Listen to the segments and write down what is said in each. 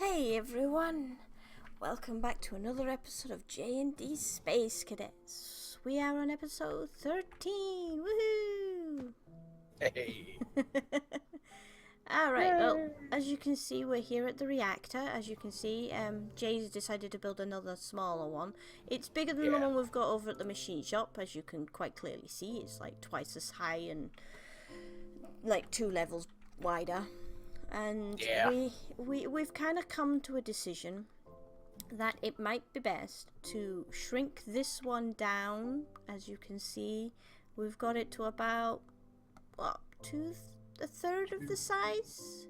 Hey everyone! Welcome back to another episode of J&D Space Cadets. We are on episode 13! Woohoo! Hey. Alright, well, Yay. as you can see, we're here at the reactor. As you can see, Jay's decided to build another smaller one. It's bigger than the Yeah. one we've got over at the machine shop, as you can quite clearly see. It's like twice as high and like 2 levels wider. And Yeah. we've kind of come to a decision that it might be best to shrink this one down. As you can see, we've got it to about a third of the size,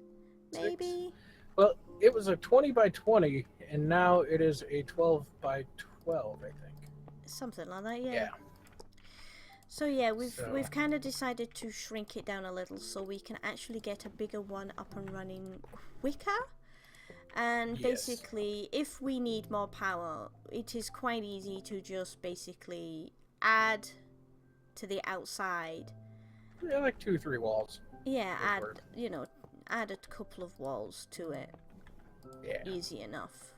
maybe. Well, it was a 20 by 20, and now it is a 12 by 12, I think. Something like that, yeah. Yeah. So yeah, we've kind of decided to shrink it down a little so we can actually get a bigger one up and running quicker. And basically, if we need more power, it is quite easy to just basically add to the outside. Yeah, like 2 or 3 walls. Yeah, add a couple of walls to it. Yeah. Easy enough.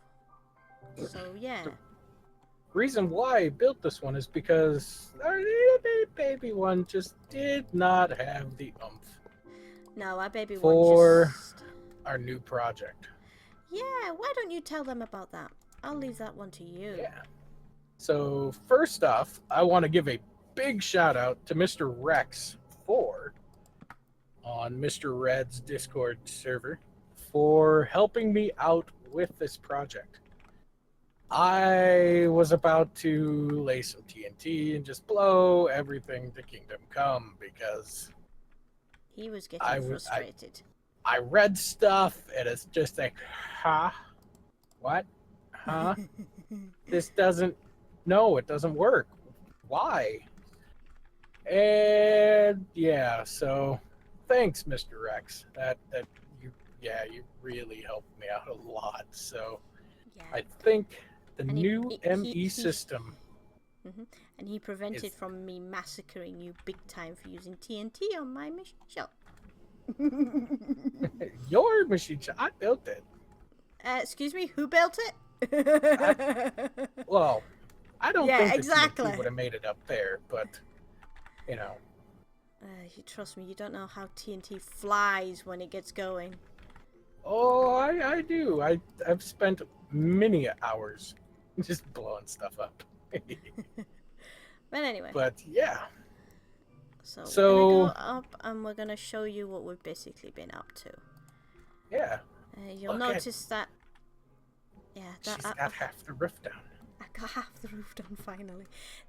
So yeah. The reason why I built this one is because our little baby one just did not have the oomph. No, our baby for one just... our new project. Yeah, why don't you tell them about that? I'll leave that one to you. Yeah. So first off, I want to give a big shout out to Mr. Rex on Mr. Red's Discord server for helping me out with this project. I was about to lay some TNT and just blow everything to Kingdom Come because he was getting frustrated. I read stuff and it's just like, huh? What? Huh? This doesn't... No, it doesn't work. Why? And yeah, so thanks, Mr. Rex. You really helped me out a lot. So yeah. I think the new ME system. And he prevented from me massacring you big time for using TNT on my mission shop. Your machine shop? I built it. Excuse me, who built it? I don't think exactly would have made it up there, but you know. You trust me, you don't know how TNT flies when it gets going. Oh, I do. I've spent many hours just blowing stuff up. But anyway. But yeah. So we're gonna go up and we're gonna show you what we've basically been up to. Yeah. You'll notice that. Yeah, she's got half the roof down. I got half the roof done finally.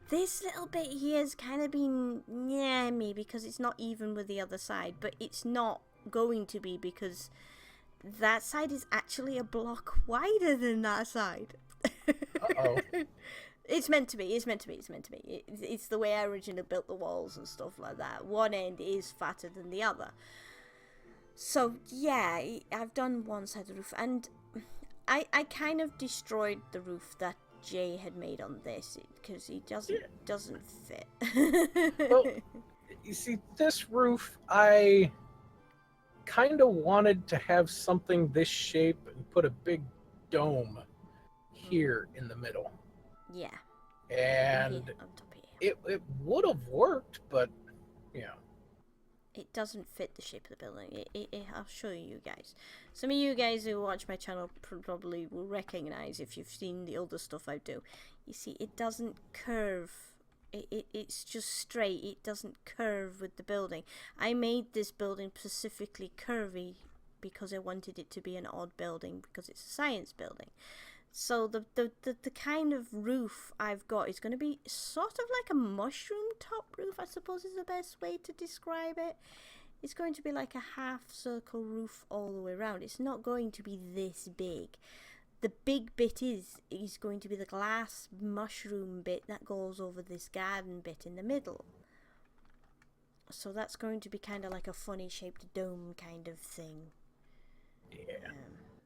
This little bit here has kind of been near me because it's not even with the other side, but it's not going to be because that side is actually a block wider than that side. Uh-oh. It's meant to be. It's meant to be. It's meant to be. It's the way I originally built the walls and stuff like that. One end is fatter than the other. So yeah, I've done one side of the roof, and I kind of destroyed the roof that Jay had made on this because it doesn't fit. Well, you see, this roof, I kind of wanted to have something this shape and put a big dome here in the middle. Yeah. And it would have worked, but you know. It doesn't fit the shape of the building. I'll show you guys. Some of you guys who watch my channel probably will recognize if you've seen the other stuff I do. You see, it doesn't curve. It's just straight. It doesn't curve with the building. I made this building specifically curvy because I wanted it to be an odd building because it's a science building. So the kind of roof I've got is going to be sort of like a mushroom top roof, I suppose is the best way to describe it. It's going to be like a half circle roof all the way around. It's not going to be this big. The big bit is going to be the glass mushroom bit that goes over this garden bit in the middle. So that's going to be kind of like a funny shaped dome kind of thing. Yeah.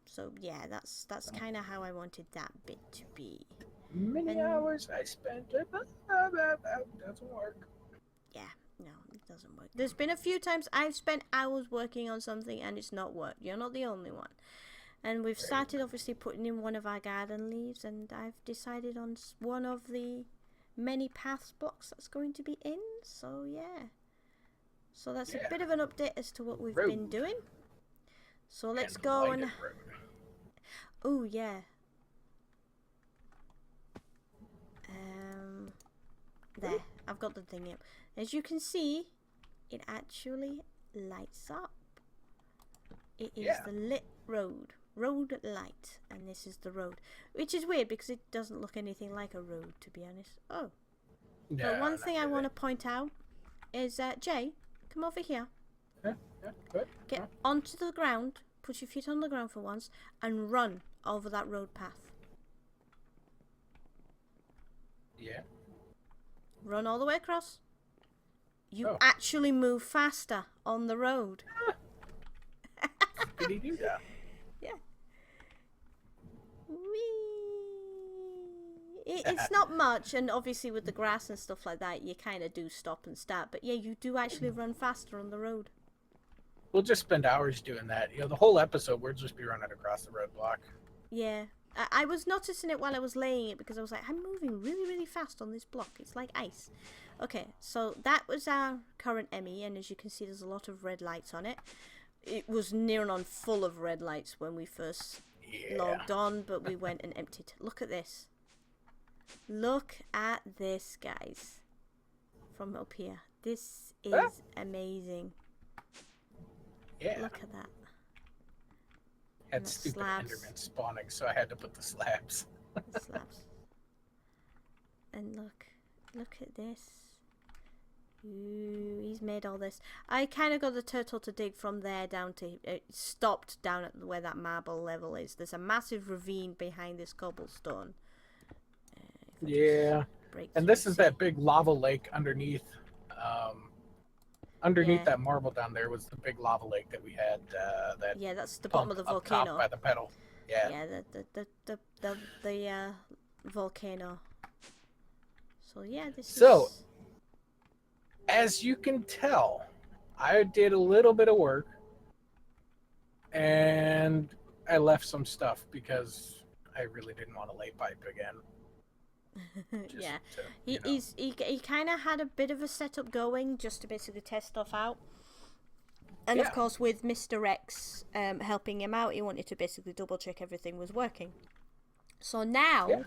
So yeah, that's kind of how I wanted that bit to be. Many hours I spent it, but that doesn't work. Yeah, no, it doesn't work. There's been a few times I've spent hours working on something and it's not worked. You're not the only one. And we've Very started obviously putting in one of our garden leaves, and I've decided on one of the many paths blocks that's going to be in. So yeah. So that's a bit of an update as to what we've been doing. So let's go and... Oh yeah. There, I've got the thing up. As you can see, it actually lights up. It is the lit road light, and this is the road, which is weird because it doesn't look anything like a road, to be honest. Oh, no, but one thing I want to point out is Jay, come over here. Get onto the ground, put your feet on the ground for once, and run over that road path. Yeah. Run all the way across. You actually move faster on the road. Did he do that? Yeah. It's not much, and obviously with the grass and stuff like that, you kind of do stop and start. But yeah, you do actually run faster on the road. We'll just spend hours doing that. You know, the whole episode we'll just be running across the roadblock. Yeah. I was noticing it while I was laying it because I was like, I'm moving really, really fast on this block. It's like ice. Okay, so that was our current Emmy, and as you can see, there's a lot of red lights on it. It was near on full of red lights when we first logged on, but we went and emptied. Look at this. Look at this, guys. From up here. This is amazing. Yeah. Look at that. Had stupid Endermen spawning, so I had to put the slabs. The slabs. And look at this. Ooh, he's made all this. I kind of got the turtle to dig from there down to... It stopped down at where that marble level is. There's a massive ravine behind this cobblestone. Yeah. And this is that big lava lake underneath. Underneath that marble down there was the big lava lake that we had. That's the bottom of the volcano. Top by the pedal. Yeah. Yeah, the volcano. So yeah, this is... As you can tell, I did a little bit of work, and I left some stuff because I really didn't want to lay pipe again. Yeah, he kind of had a bit of a setup going just to basically test stuff out, and of course with Mr. X helping him out, he wanted to basically double check everything was working. So now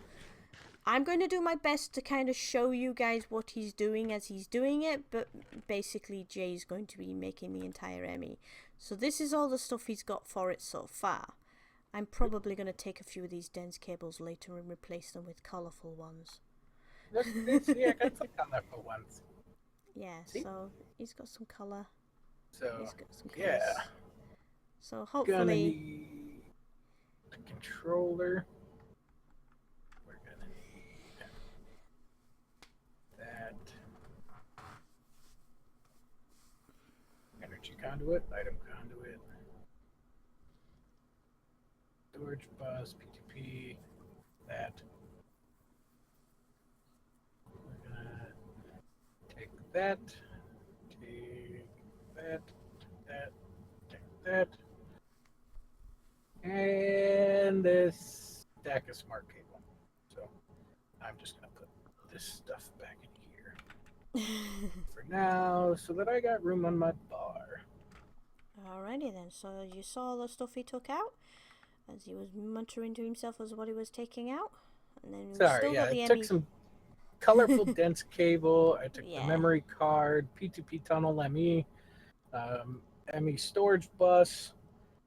I'm going to do my best to kind of show you guys what he's doing as he's doing it, but basically Jay's going to be making the entire Emmy. So this is all the stuff he's got for it so far. I'm probably going to take a few of these dense cables later and replace them with colourful ones. Yeah, I got some colourful ones. Yeah, so he's got some colour. So, he's got some colours. So hopefully... Gonna need the controller. We're gonna need that. Energy conduit, item conduit. Storage bus, PTP, that. We're gonna take that, take that, and this stack of smart cable. So I'm just gonna put this stuff back in here for now, so that I got room on my bar. Alrighty then. So you saw the stuff he took out, as he was muttering to himself as what he was taking out, and then we still got the I took some colorful dense cable. I took the memory card, P2P tunnel ME, ME storage bus,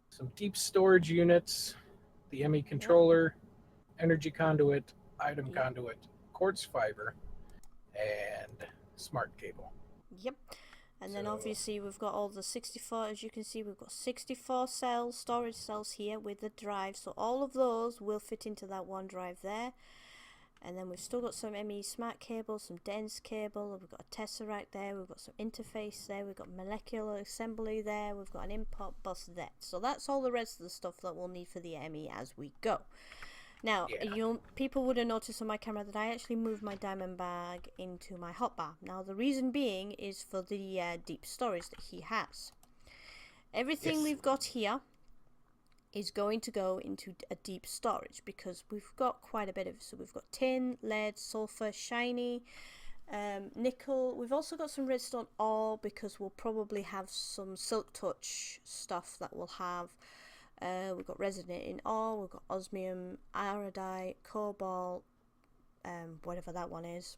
some deep storage units, the ME controller, energy conduit, item conduit, quartz fiber, and smart cable. Yep. And then obviously we've got all the 64, as you can see, we've got 64 cells, storage cells here with the drive. So all of those will fit into that one drive there. And then we've still got some ME smart cable, some dense cable, we've got a tesseract there, we've got some interface there, we've got molecular assembly there, we've got an input bus there. So that's all the rest of the stuff that we'll need for the ME as we go. Now, people would have noticed on my camera that I actually moved my diamond bag into my hotbar. Now, the reason being is for the deep storage that he has. Everything we've got here is going to go into a deep storage because we've got quite a bit of it. So we've got tin, lead, sulfur, shiny, nickel. We've also got some redstone ore because we'll probably have some silk touch stuff that we'll have. We've got resonating ore, we've got osmium, iodide, cobalt, whatever that one is,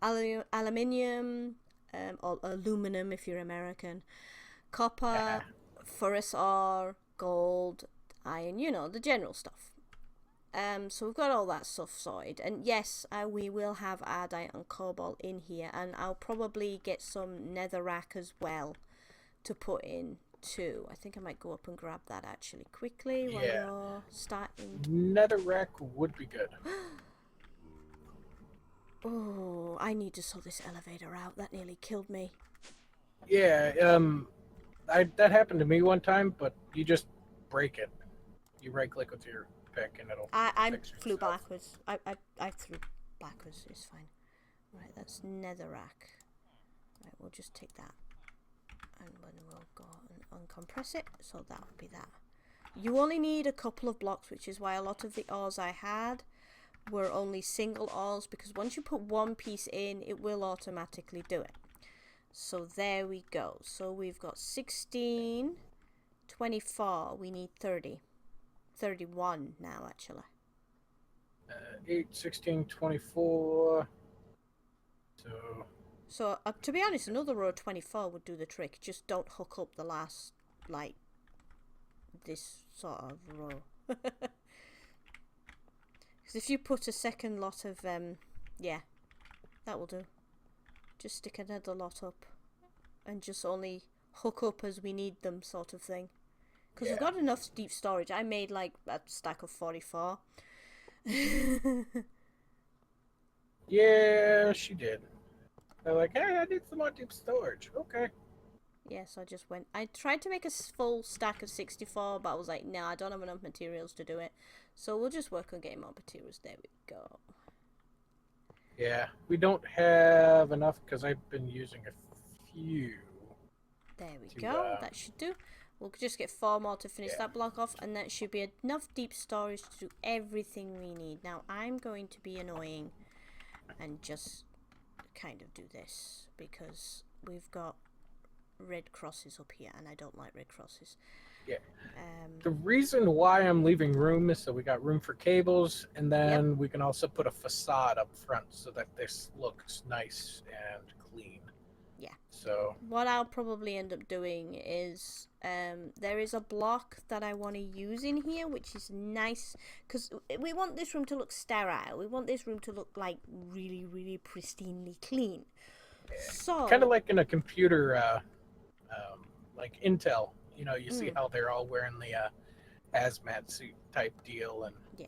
aluminium, or aluminum if you're American, copper, ferrous ore, gold, iron, you know, the general stuff. So we've got all that stuff sorted, and yes, we will have iodine and cobalt in here, and I'll probably get some netherrack as well to put in too. I think I might go up and grab that actually quickly while you're starting. Netherrack would be good. Oh, I need to sort this elevator out. That nearly killed me. Yeah, that happened to me one time, but you just break it. You right click with your pick and it'll I fix flew itself. backwards. I threw backwards. It's fine. Right, that's netherrack. Right, we'll just take that. And then we'll go and uncompress it. So that would be that. You only need a couple of blocks, which is why a lot of the ores I had were only single ores, because once you put one piece in, it will automatically do it. So there we go. So we've got 16, 24. We need 30. 31 now, actually. 8, 16, 24. So to be honest, another row of 24 would do the trick. Just don't hook up the last, like, this sort of row. Because if you put a second lot of, yeah, that will do. Just stick another lot up and just only hook up as we need them, sort of thing. Because we've got enough deep storage. I made like a stack of 44. Yeah, she did. They're like, hey, I need some more deep storage. Okay. Yes, I just went. I tried to make a full stack of 64, but I was like, no, I don't have enough materials to do it. So we'll just work on getting more materials. There we go. Yeah, we don't have enough because I've been using a few. There we go. That should do. We'll just get 4 more to finish that block off, and that should be enough deep storage to do everything we need. Now, I'm going to be annoying and just kind of do this because we've got red crosses up here, and I don't like red crosses. Yeah. The reason why I'm leaving room is so we got room for cables, and then we can also put a facade up front so that this looks nice and clean. Yeah. So what I'll probably end up doing is there is a block that I want to use in here, which is nice because we want this room to look sterile. We want this room to look like really, really pristinely clean. So kind of like in a computer, like Intel. You know, you see how they're all wearing the hazmat suit type deal, and yeah.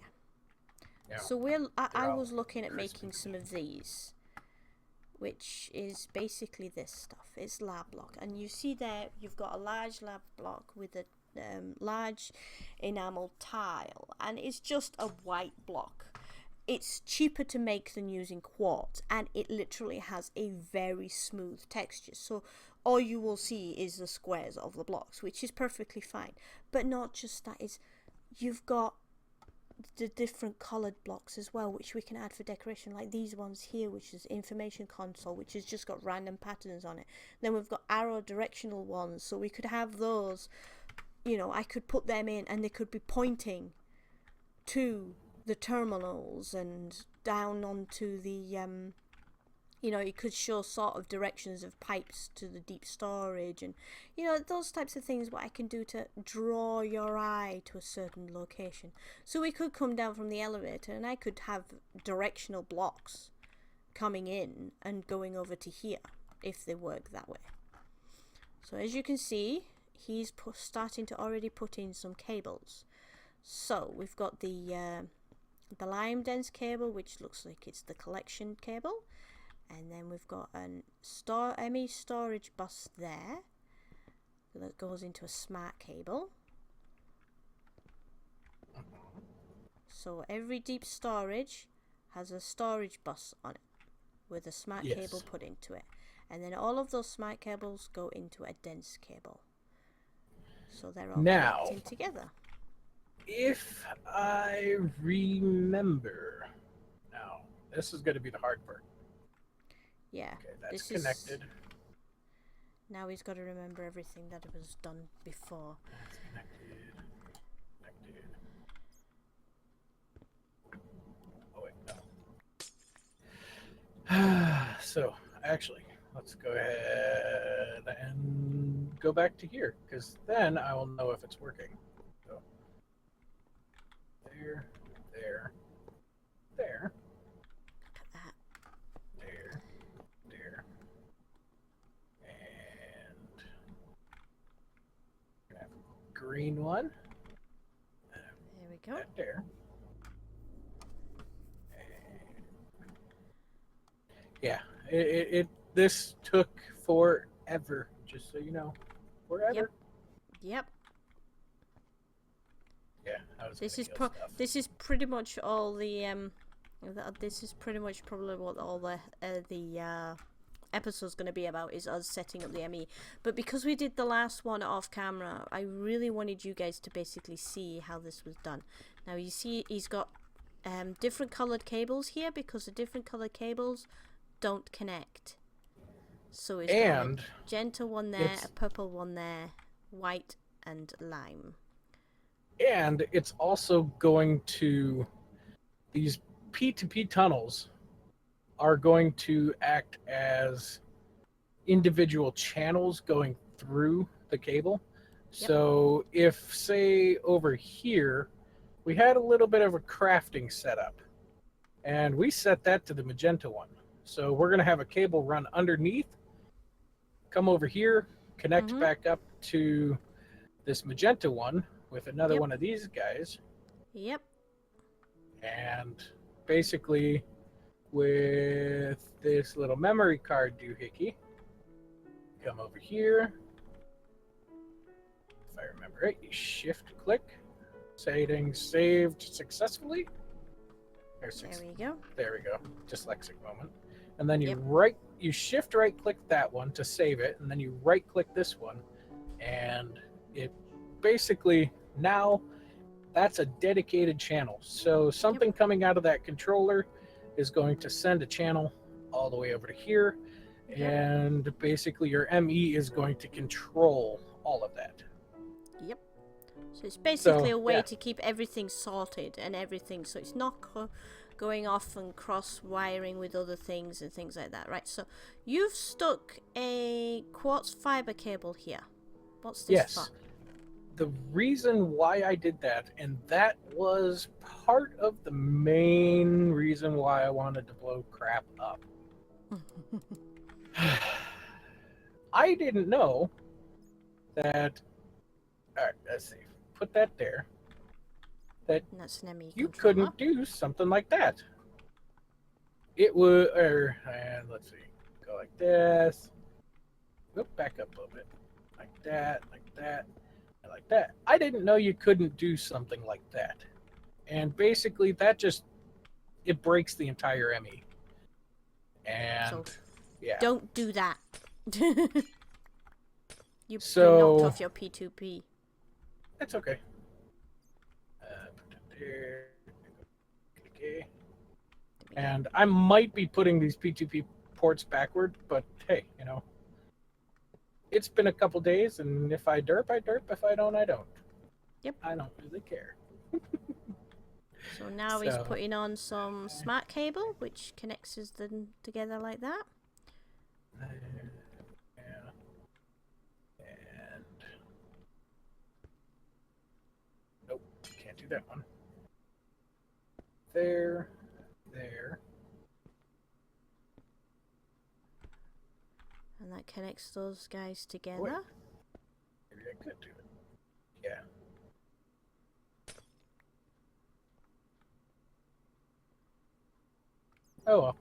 You know, So I was looking at making some of these, which is basically this stuff. It's lab block, and you see there you've got a large lab block with a large enamel tile, and it's just a white block. It's cheaper to make than using quartz, and it literally has a very smooth texture. So all you will see is the squares of the blocks, which is perfectly fine. But not just that, is you've got the different colored blocks as well, which we can add for decoration, like these ones here, which is information console, which has just got random patterns on it. Then we've got arrow directional ones, so we could have those, you know, I could put them in and they could be pointing to the terminals and down onto the you know, it could show sort of directions of pipes to the deep storage, and you know, those types of things what I can do to draw your eye to a certain location. So we could come down from the elevator and I could have directional blocks coming in and going over to here if they work that way. So as you can see, he's starting to already put in some cables. So we've got the lime dense cable, which looks like it's the collection cable, and then we've got an ME storage bus there that goes into a smart cable. So every deep storage has a storage bus on it with a smart cable put into it, and then all of those smart cables go into a dense cable. So they're all Now, connecting together. if I remember, now this is going to be the hard part. Yeah. Okay, that's This connected. is... Now he's got to remember everything that was done before. That's connected. Oh wait, no. So actually, let's go ahead and go back to here, because then I will know if it's working. So there, there, there, Look at that. there, there, and gonna have a green one. There we go. That there. Yeah, this took forever, just so you know. Forever. Yep. Yeah, I was This gonna is kill stuff. this is pretty much all the this is pretty much probably what all the episode's going to be about, is us setting up the ME. But because we did the last one off camera, I really wanted you guys to basically see how this was done. Now you see he's got different colored cables here, because the different colored cables don't connect. So he's got a magenta one there, a purple one there, white and lime. And it's also going to, these P2P tunnels are going to act as individual channels going through the cable. Yep. So if, say, over here, we had a little bit of a crafting setup, and we set that to the magenta one. So we're going to have a cable run underneath, come over here, connect back up to this magenta one with another one of these guys. Yep. And basically, with this little memory card doohickey, come over here. If I remember right, you shift click, settings saved successfully. There we go. There we go. Dyslexic moment. And then you shift right click that one to save it, and then you right click this one, and it basically, now that's a dedicated channel. So something coming out of that controller is going to send a channel all the way over to here, and basically your ME is going to control all of that. Yep. So it's basically a way to keep everything sorted and everything, so it's not going off and cross wiring with other things and things like that, right? So you've stuck a quartz fiber cable here. What's this for? The reason why I did that, and that was part of the main reason why I wanted to blow crap up. I didn't know that. All right, let's see. Put that there. That you couldn't do something like that. It would, and let's see, go like this. Whoop, back up a little bit, like that, and like that. I didn't know you couldn't do something like that, and basically that just, it breaks the entire ME. And so, don't do that. You knocked off your P2P. That's okay. Put it there. Okay. And I might be putting these P2P ports backward, but hey, you know, it's been a couple days, and if I derp, I derp. If I don't, I don't. Yep. I don't really care. So now he's putting on some smart cable, which connects them together like that. And nope, can't do that one. There. And that connects those guys together. Boy, maybe I could do it. Yeah. Oh well.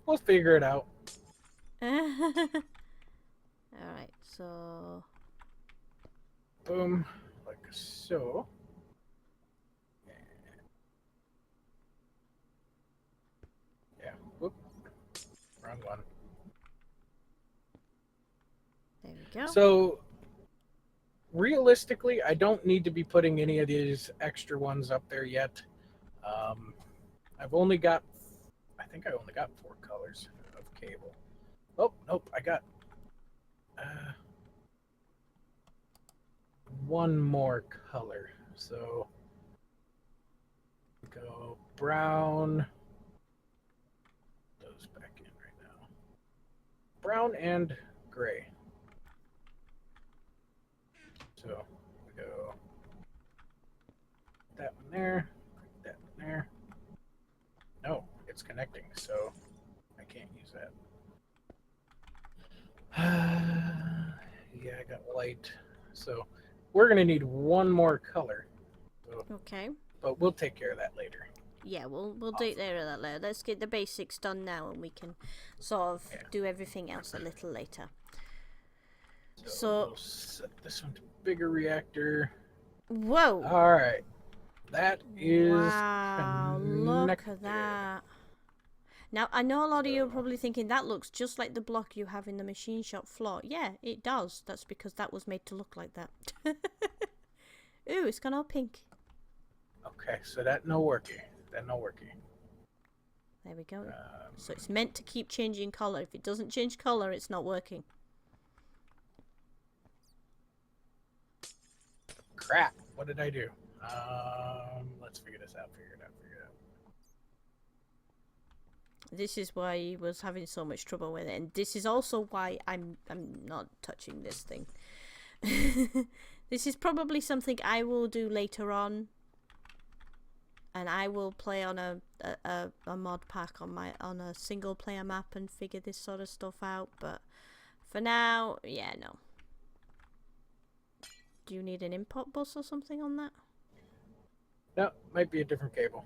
We'll figure it out. Alright, so... Boom. Like so. Yeah. Whoop. Wrong one. There we go. So realistically, I don't need to be putting any of these extra ones up there yet. I've only got, I think I only got 4 colors of cable. Oh, nope, I got 1 more color. So go brown. Those back in right now. Brown and gray. So we go that one there, that one there. No, it's connecting, so I can't use that. Yeah, I got light. So we're going to need 1 more color. So, Okay. but we'll take care of that later. Yeah, we'll take care of that later. Let's get the basics done now, and we can sort of do everything else a little later. So we'll set this one to bigger reactor. Whoa! All right, that is wow! Look connected. at that. Now I know a lot of you are probably thinking that looks just like the block you have in the machine shop floor. Yeah, it does. That's because that was made to look like that. Ooh, it's gone all pink. Okay, so that no working. That no working. There we go. So it's meant to keep changing color. If it doesn't change color, it's not working. Crap! What did I do? Let's figure this out. Figure it out. This is why he was having so much trouble with it, and this is also why I'm not touching this thing. This is probably something I will do later on, and I will play on a mod pack on a single player map and figure this sort of stuff out. But for now, yeah, no. Do you need an input bus or something on that? No, might be a different cable.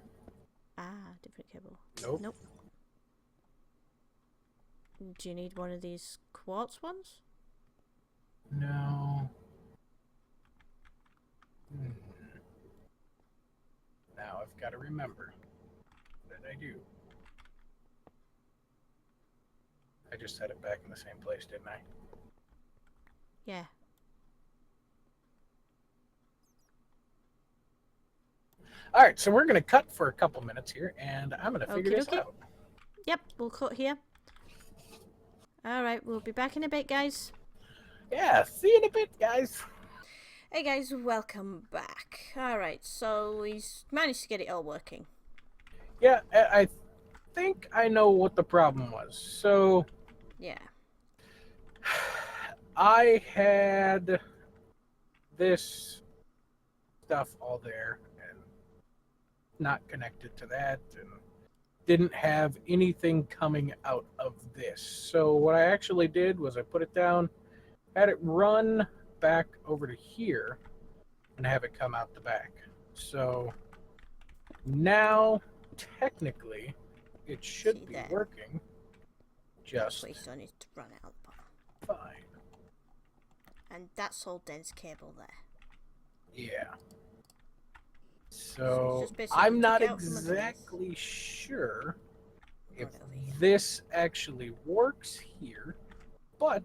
Ah, different cable. Nope. Nope. Do you need one of these quartz ones? No. Now I've got to remember. What did I do? I just set it back in the same place, didn't I? Yeah. All right, so we're going to cut for a couple minutes here, and I'm going to figure this out. Yep, we'll cut here. All right, we'll be back in a bit, guys. Yeah, see you in a bit, guys. Hey, guys, welcome back. All right, so he's managed to get it all working. Yeah, I think I know what the problem was. So, yeah, I had this stuff all there and not connected to that, and didn't have anything coming out of this. So what I actually did was I put it down, had it run back over to here, and have it come out the back. So now technically it should be working just so needs to run out the bottom. fine. And that's all dense cable there. Yeah. So it's I'm not exactly sure if this actually works here, but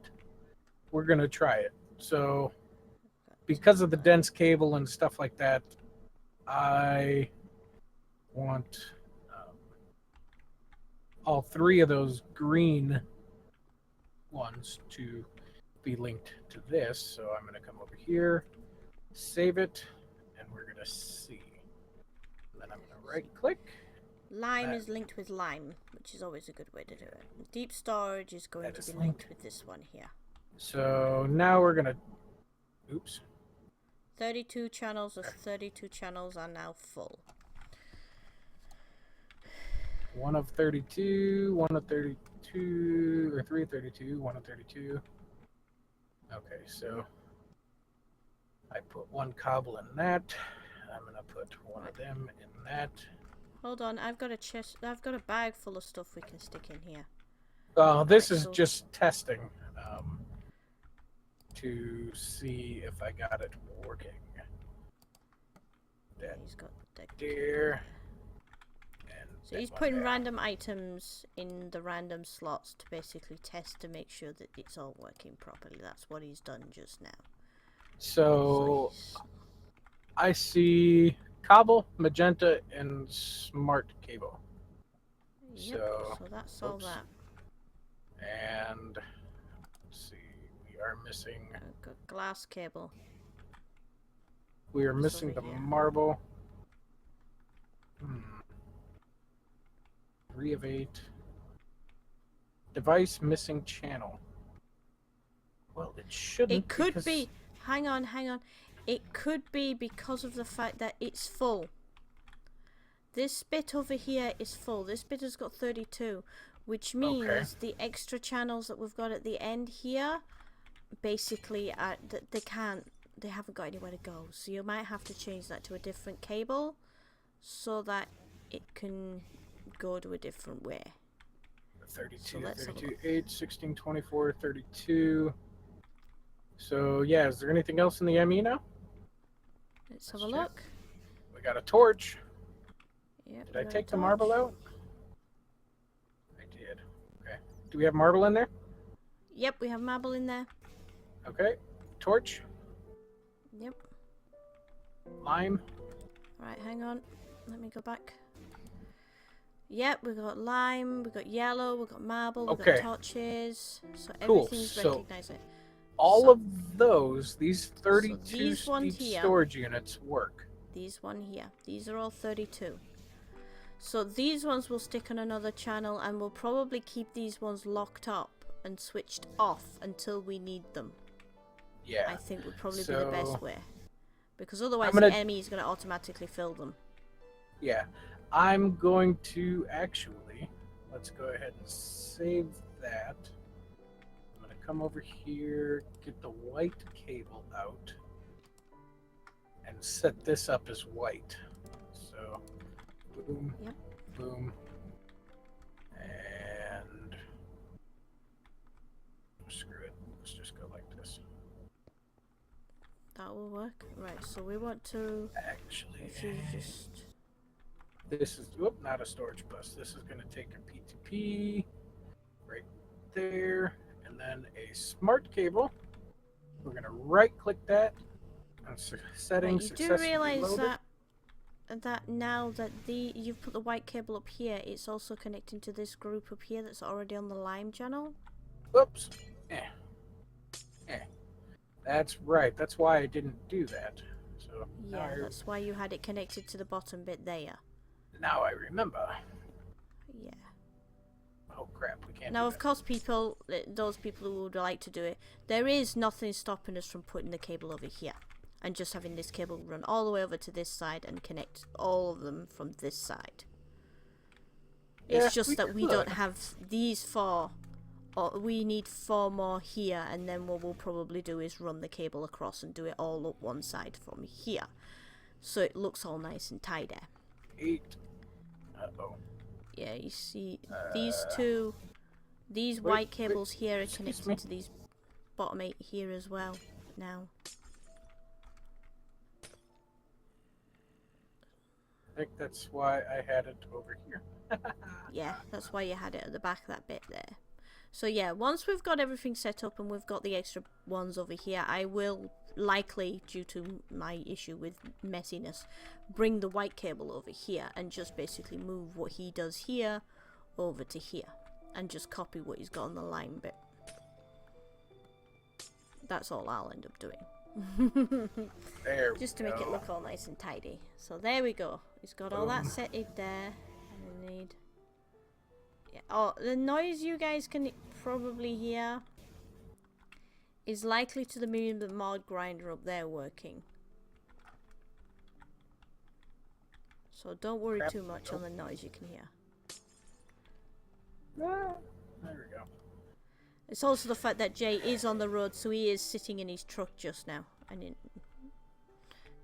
we're going to try it. So because of the dense cable and stuff like that, I want all 3 of those green ones to be linked to this. So I'm going to come over here, save it, and we're going to see. Then I'm going to right click. Lime is linked with lime, which is always a good way to do it. Deep storage is going to be linked with this one here. So now we're going to, oops. 32 channels of 32 channels are now full. 1 of 32, 1 of 32, or 3 of 32, 1 of 32. Okay, so I put 1 cobble in that. I'm going to put 1 of them in that. Hold on, I've got a chest. I've got a bag full of stuff we can stick in here. This is just testing to see if I got it working. He's got there. So he's putting random items in the random slots to basically test to make sure that it's all working properly. That's what he's done just now. So I see cobble, magenta, and smart cable. Yep, so that's all that. And let's see, we are missing. Got glass cable. We are missing the marble. 3 of 8. Device missing channel. Well, it shouldn't. It could be. Hang on. It could be because of the fact that it's full. This bit over here is full. This bit has got 32, which means the extra channels that we've got at the end here, basically, they haven't got anywhere to go. So you might have to change that to a different cable, so that it can go to a different way. 32, so 32, 8, 16, 24, 32. So yeah, is there anything else in the ME now? Let's have a look. We got a torch. Yep, did I take the marble out? I did. Okay. Do we have marble in there? Yep, we have marble in there. Okay. Torch. Yep. Lime. Right, hang on. Let me go back. Yep, we've got lime, we've got yellow, we've got marble, we've got torches. So everything's recognizing. All of those, these 32 storage units work. These one here. These are all 32. So these ones will stick on another channel, and we'll probably keep these ones locked up and switched off until we need them. Yeah. I think would probably be the best way. Because otherwise the ME is going to automatically fill them. Yeah. I'm going to actually, let's go ahead and save that. I'm going to come over here, get the white cable out, and set this up as white. So, boom, boom, and screw it. Let's just go like this. That will work. Right, so we want to actually just... This is not a storage bus. This is going to take a P2P right there, and then a smart cable. We're going to right-click that and settings. You do realize that now that you've put the white cable up here, it's also connecting to this group up here that's already on the lime channel. Oops. That's right. That's why I didn't do that. So yeah, that's why you had it connected to the bottom bit there. Now I remember. Yeah. Oh crap, we can't. Now, of course, those people who would like to do it, there is nothing stopping us from putting the cable over here and just having this cable run all the way over to this side and connect all of them from this side. Yeah, it's just that we don't have these 4, or we need 4 more here, and then what we'll probably do is run the cable across and do it all up one side from here, so it looks all nice and tidy. 8. Uh-oh. Yeah, you see, these white cables here are connected to these bottom 8 here as well, now. I think that's why I had it over here. Yeah, that's why you had it at the back of that bit there. So yeah, once we've got everything set up and we've got the extra ones over here, I will likely, due to my issue with messiness, bring the white cable over here and just basically move what he does here over to here and just copy what he's got on the line bit. That's all I'll end up doing. There just to make it look all nice and tidy. So there we go. He's got all that set in there. And we need... Yeah. Oh, the noise you guys can probably hear is likely to mean the mod grinder up there working. So don't worry too much on the noise you can hear. There we go. It's also the fact that Jay is on the road, so he is sitting in his truck just now.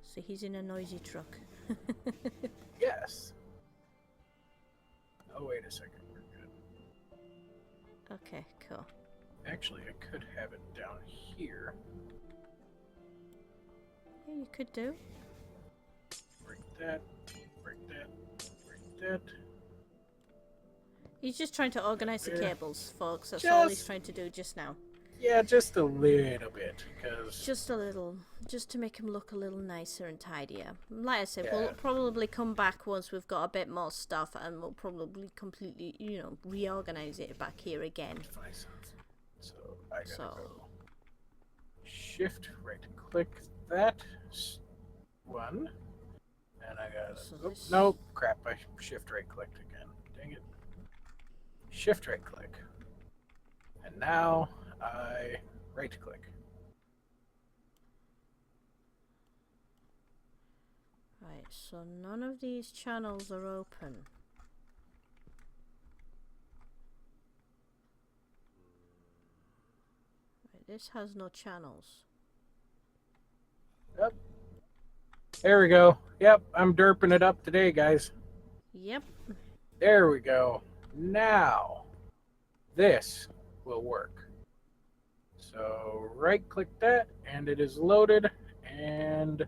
So he's in a noisy truck. Yes. Oh, wait a second. We're good. Okay, cool. Actually, I could have it down here. Yeah, you could do. Break that. Break that. Break that. He's just trying to organize the cables, folks. That's all he's trying to do just now. Yeah, just a little bit, because Just a little, just to make them look a little nicer and tidier. Like I said, yeah. we'll probably come back once we've got a bit more stuff, and we'll probably completely, you know, reorganize it back here again. So I gotta So, go shift right click that one, and I gotta. so Oh, this, no, crap! I shift right clicked again. Dang it! Shift right click, and now I right click. right, so none of these channels are open. Right, this has no channels. Yep. There we go. Yep, I'm derping it up today, guys. Yep. There we go. Now, this will work. So right click that, and it is loaded, and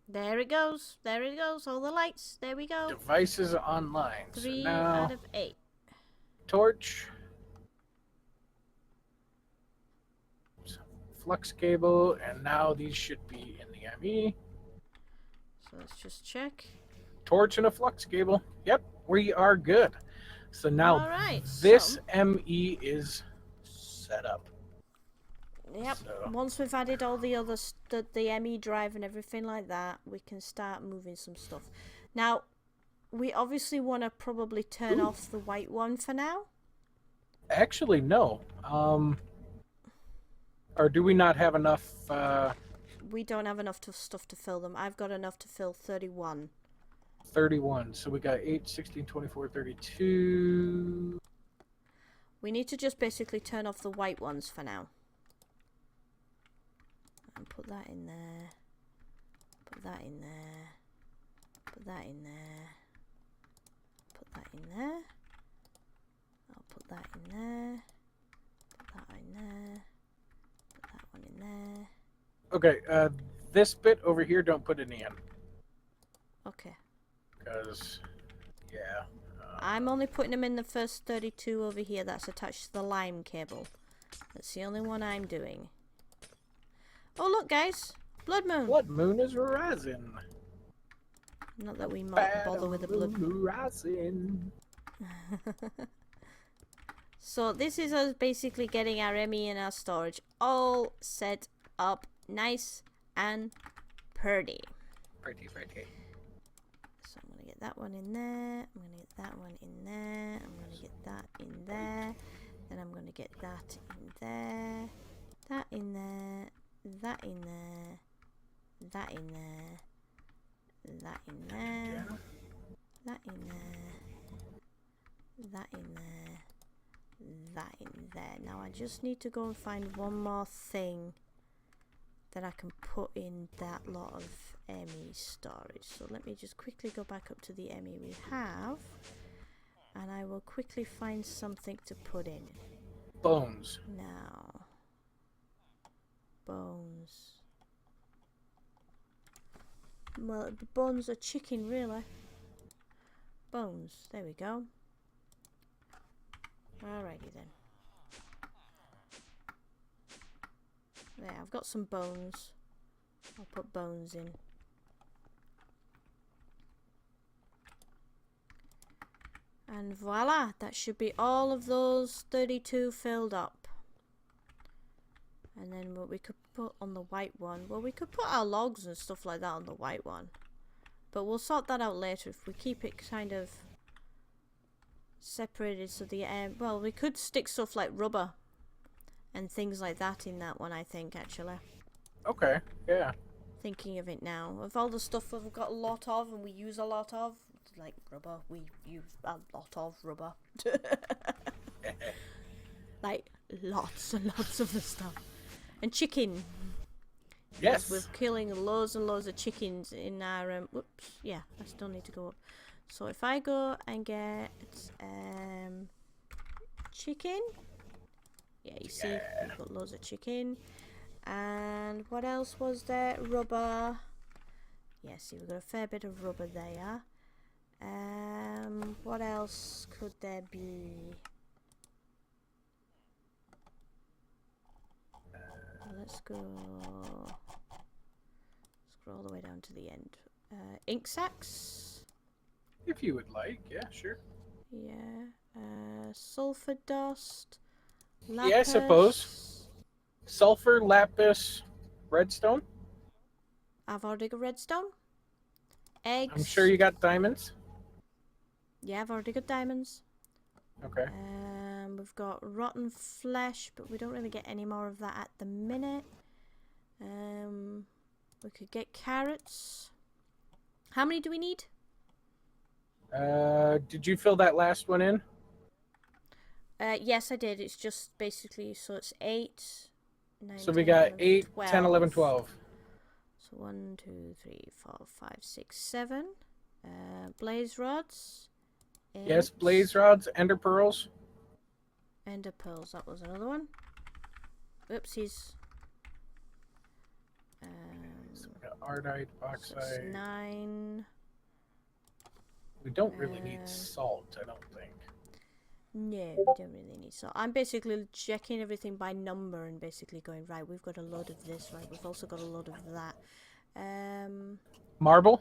There it goes. There it goes. All the lights. There we go. devices online. 3 So now, out of 8. torch, flux cable, and now these should be in the ME. So let's just check. Torch and a flux cable. Yep, we are good. So now Alright, this so ME is set up. yep. So, Once we've added all the other the ME drive and everything like that, we can start moving some stuff. Now, we obviously want to probably turn off the white one for now. actually, no. Or do we not have enough? We don't have enough stuff to fill them. I've got enough to fill 31. 31. So we got 8, 16, 24, 32. We need to just basically turn off the white ones for now. And put that in there. Put that in there. Put that in there. Put that in there. I'll put that in there. Put that in there. Put that one in there. Okay, this bit over here, don't put any in. Okay. Because, yeah. I'm only putting them in the first 32 over here that's attached to the lime cable. That's the only one I'm doing. Oh, look, guys. Blood moon. Blood moon is rising. Not that we might bother with the blood moon. Rising. So this is us basically getting our ME and our storage all set up nice and pretty. Pretty. So I'm going to get that one in there. I'm going to get that one in there. I'm going to get that in there. Then I'm going to get that in there. That in there. That in there. That in there. That in there. That in there. That in there. That in there. Now I just need to go and find one more thing that I can put in that lot of ME storage. So let me just quickly go back up to the ME we have, and I will quickly find something to put in. Bones. Now, bones. Well, the bones are chicken, really. Bones. There we go. Alrighty then. There, I've got some bones. I'll put bones in. And voila, that should be all of those 32 filled up. And then what we could put on the white one, well, we could put our logs and stuff like that on the white one. But we'll sort that out later if we keep it kind of separated so the well, we could stick stuff like rubber and things like that in that one, I think, actually. Okay, yeah. Thinking of it now, of all the stuff we've got a lot of and we use a lot of, like rubber, we use a lot of rubber. Like lots and lots of the stuff. And chicken. Yes. We're killing loads and loads of chickens in our whoops, yeah, I still need to go up. So if I go and get chicken, yeah, you see, we've got loads of chicken. And what else was there? Rubber. Yeah, see, we've got a fair bit of rubber there. What else could there be? let's go. Scroll all the way down to the end. Ink sacs. If you would like, yeah, sure. Yeah. Sulfur dust. Lapis. Yeah, I suppose. Sulfur, lapis, redstone. I've already got redstone. Eggs. I'm sure you got diamonds. Yeah, I've already got diamonds. Okay. We've got rotten flesh, but we don't really get any more of that at the minute. We could get carrots. How many do we need? Did you fill that last one in? Yes, I did. It's just basically, so it's 8, 9, So we 10, got 11, 8, 12. 10, 11, 12. So 1, 2, 3, 4, 5, 6, 7. Blaze rods. Yes, blaze rods, ender pearls. Ender pearls, that was another one. Oopsies. So we got ardite, So bauxite. it's 9. We don't really need salt, I don't think. No, we don't really need salt. I'm basically checking everything by number and basically going, right, we've got a load of this, right, we've also got a load of that. Marble?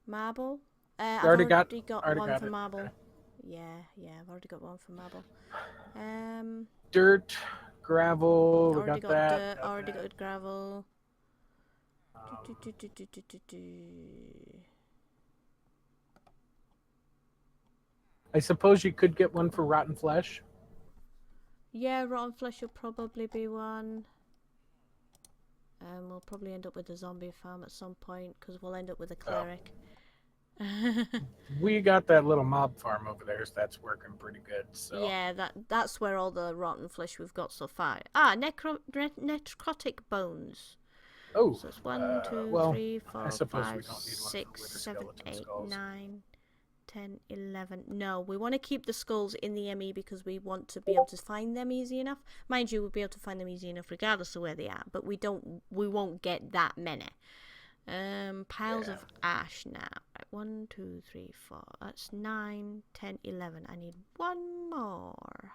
Marble? I've already already got one for it. marble. Okay. Yeah, I've already got one for marble. Dirt, gravel, we Already got got that. dirt, already got gravel. I suppose you could get one for rotten flesh. Yeah, rotten flesh will probably be one. We'll probably end up with a zombie farm at some point because we'll end up with a cleric. We got that little mob farm over there, so that's working pretty good. So. Yeah, that's where all the rotten flesh we've got so far. Necrotic bones. Oh, So it's 1, 2, well, 3, 4, I suppose 5, we don't need one 6, with the 7, skeleton 8, skulls. 9, 10, 11. No, we want to keep the skulls in the ME because we want to be able to find them easy enough. Mind you, we'll be able to find them easy enough regardless of where they are, but we won't get that many. Piles of ash now. Right, 1, 2, 3, 4. That's 9, 10, 11. I need one more.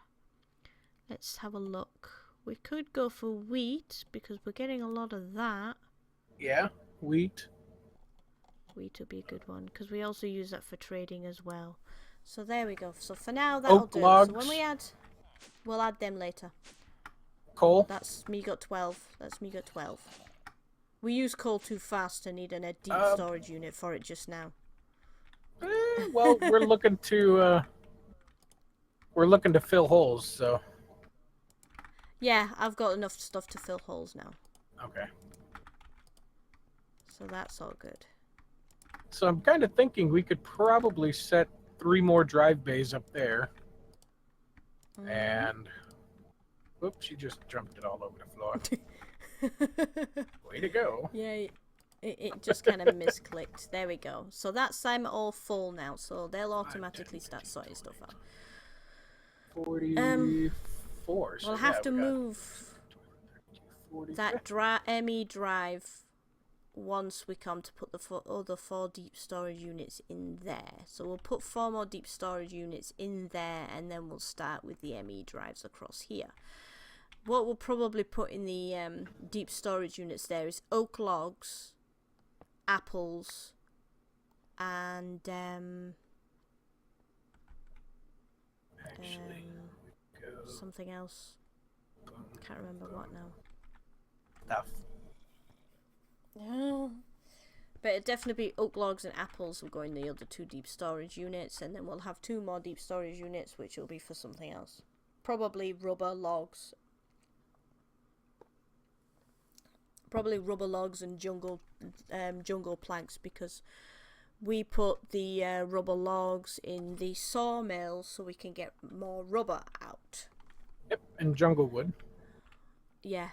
Let's have a look. We could go for wheat because we're getting a lot of that. Yeah, wheat. Wheat would be a good one because we also use that for trading as well. So there we go. So for now that'll Oak do. logs. So when we add, we'll add them later. Coal. That's me got 12. That's me got 12. We use coal too fast and need a deep storage unit for it just now. Well, we're looking to fill holes, so. Yeah, I've got enough stuff to fill holes now. Okay. So that's all good. So I'm kind of thinking we could probably set 3 more drive bays up there. And, whoops, she just jumped it all over the floor. Way to go. Yeah, it just kind of misclicked. There we go. So that's them all full now, so they'll automatically start sorting stuff out. 44. So We'll have to move that ME drive once we come to put the other 4 deep storage units in there. So we'll put 4 more deep storage units in there and then we'll start with the ME drives across here. What we'll probably put in the deep storage units there is oak logs, apples, and something else. Can't remember what now. Stuff. But it'll definitely be oak logs and apples will go in the other 2 deep storage units, and then we'll have 2 more deep storage units which will be for something else. Probably rubber logs. Probably rubber logs and jungle planks because we put the rubber logs in the sawmill so we can get more rubber out. Yep, and jungle wood. Yeah,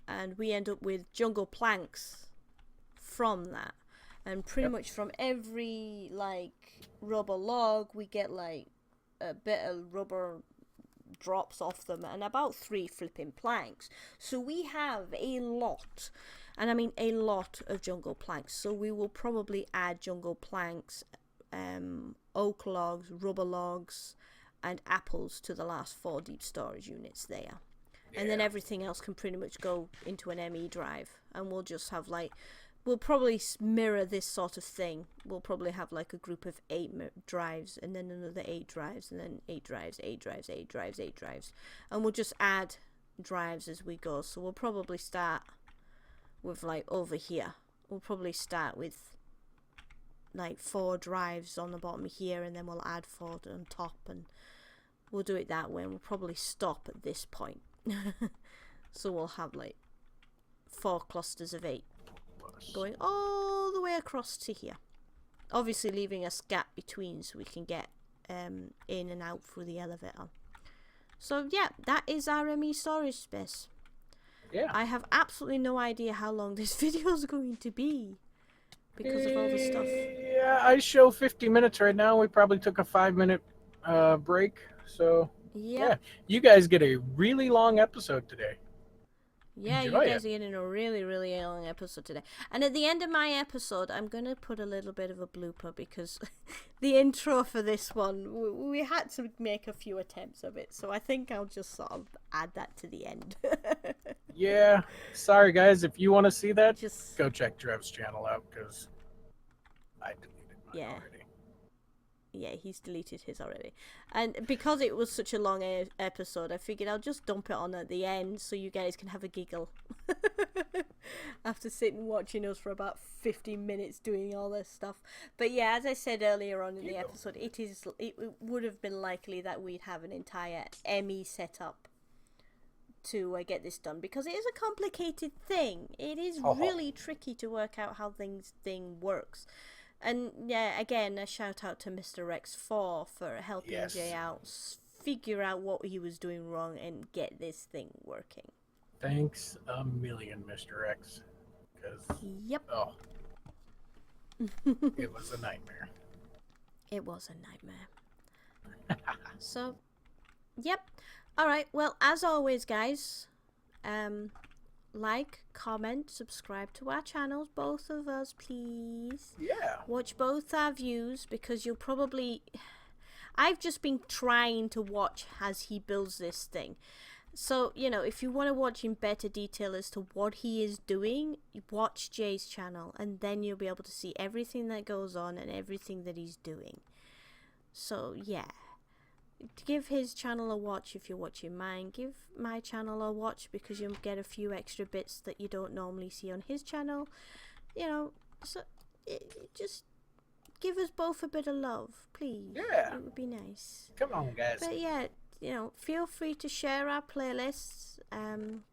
and we end up with jungle planks from that. And pretty much from every like rubber log we get like a bit of rubber drops off them and about 3 flipping planks. So we have a lot, and I mean a lot of jungle planks. So we will probably add jungle planks, oak logs, rubber logs, and apples to the last 4 deep storage units there. And then everything else can pretty much go into an ME drive. And we'll just have like, we'll probably mirror this sort of thing. We'll probably have like a group of 8 drives, and then another 8 drives, and then 8 drives, 8 drives, 8 drives, 8 drives. And we'll just add drives as we go. So we'll probably start with like over here. We'll probably start with like 4 drives on the bottom here, and then we'll add 4 on top, and we'll do it that way. And we'll probably stop at this point. So we'll have like 4 clusters of 8 going all the way across to here, obviously leaving a gap between so we can get in and out through the elevator. So yeah, that is our ME storage space. Yeah, I have absolutely no idea how long this video is going to be because of all the stuff. Yeah, I show 50 minutes right now. We probably took a 5-minute break, so yeah, you guys get a really long episode today. Yeah, Enjoy you guys it. are getting a really, really long episode today. And at the end of my episode, I'm going to put a little bit of a blooper because the intro for this one, we had to make a few attempts of it. So I think I'll just sort of add that to the end. Yeah, sorry guys, if you want to see that, Just go check Drev's channel out because I deleted mine already. Yeah, he's deleted his already. And because it was such a long episode, I figured I'll just dump it on at the end so you guys can have a giggle. After sitting watching us for about 15 minutes doing all this stuff. But yeah, as I said earlier on in the episode, it would have been likely that we'd have an entire ME setup to get this done, because it is a complicated thing. It is really tricky to work out how thing works. And yeah, again, a shout out to Mr. Rex 4 for helping Jay out, figure out what he was doing wrong and get this thing working. Thanks a million, Mr. X. Oh, it was a nightmare. It was a nightmare. So, yep. Alright, well, as always, guys, like, comment, subscribe to our channels, both of us, please. Yeah. Watch both our views, because you'll probably... I've just been trying to watch as he builds this thing. So, you know, if you want to watch in better detail as to what he is doing, watch Jay's channel, and then you'll be able to see everything that goes on and everything that he's doing. So, yeah. Give his channel a watch if you're watching mine. Give my channel a watch because you'll get a few extra bits that you don't normally see on his channel. You know, so just give us both a bit of love, please. Yeah. It would be nice. Come on, guys. But yeah, you know, feel free to share our playlists.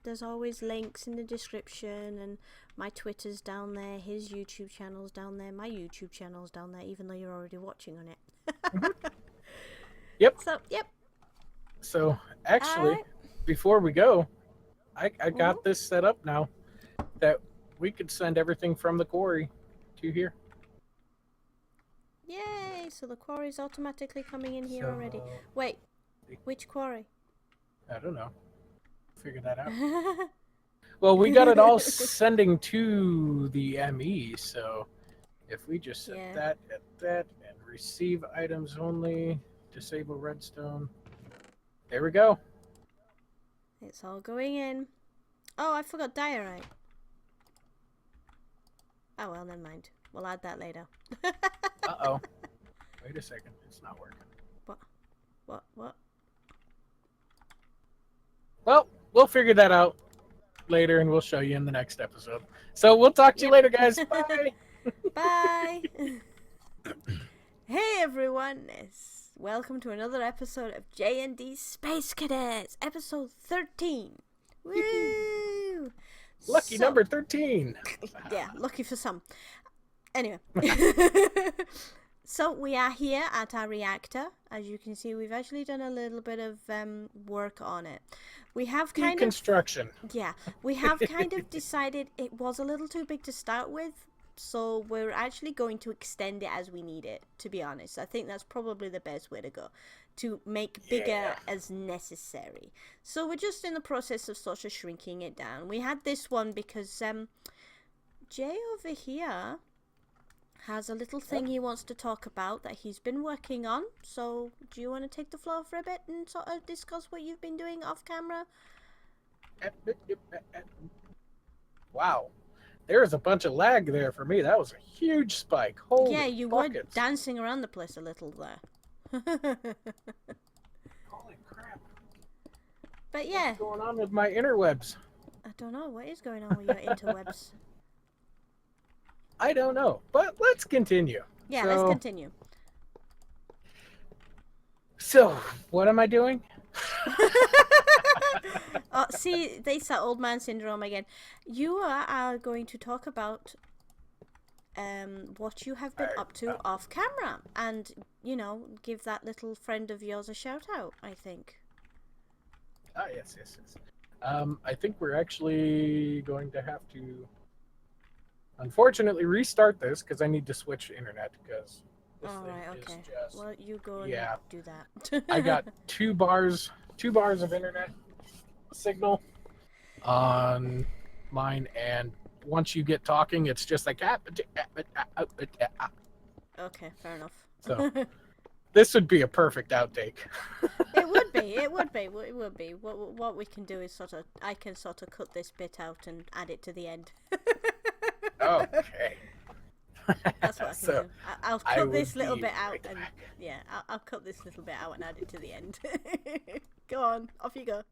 There's always links in the description, and my Twitter's down there, his YouTube channel's down there, my YouTube channel's down there, even though you're already watching on it. Yep. So, actually, before we go, I got this set up now that we could send everything from the quarry to here. Yay! So the quarry's automatically coming in here already. Wait, which quarry? I don't know. Figure that out. Well, we got it all sending to the ME, so if we just set that at that and receive items only, disable redstone. There we go. It's all going in. Oh, I forgot diorite. Oh well, never mind. We'll add that later. Uh-oh. Wait a second. It's not working. What? Well, we'll figure that out later, and we'll show you in the next episode. So we'll talk to you later, guys. Bye. Bye. Hey, everyone. Welcome to another episode of J&D Space Cadets, episode 13. Woo! Lucky number 13. Yeah, lucky for some. Anyway. So we are here at our reactor. As you can see, we've actually done a little bit of work on it. We have kind of... Deconstruction. Yeah, we have kind of decided it was a little too big to start with. So we're actually going to extend it as we need it, to be honest. I think that's probably the best way to go, to make bigger as necessary. So we're just in the process of sort of shrinking it down. We had this one because Jay over here has a little thing he wants to talk about that he's been working on. So do you want to take the floor for a bit and sort of discuss what you've been doing off camera? Wow. There was a bunch of lag there for me. That was a huge spike. Yeah, Holy you were buckets. dancing around the place a little there. Holy crap. But yeah, What's going on with my interwebs? I don't know what is going on with your interwebs. I don't know. But let's continue. Yeah, let's continue. So, what am I doing? Oh, see, there's that old man syndrome again. You are going to talk about what you have been up to off camera, and you know, give that little friend of yours a shout out, I think. Ah, yes. I think we're actually going to have to, unfortunately, restart this because I need to switch internet because this thing is just. Well, you go and do that. I got two bars of internet signal on mine, and once you get talking, it's just like. Okay, fair enough. So this would be a perfect outtake. It would be. It would be. What we can do is I can cut this bit out and add it to the end. Okay. That's what I can do. I'll cut this little bit out and yeah, I'll cut this little bit out and add it to the end. Go on, off you go.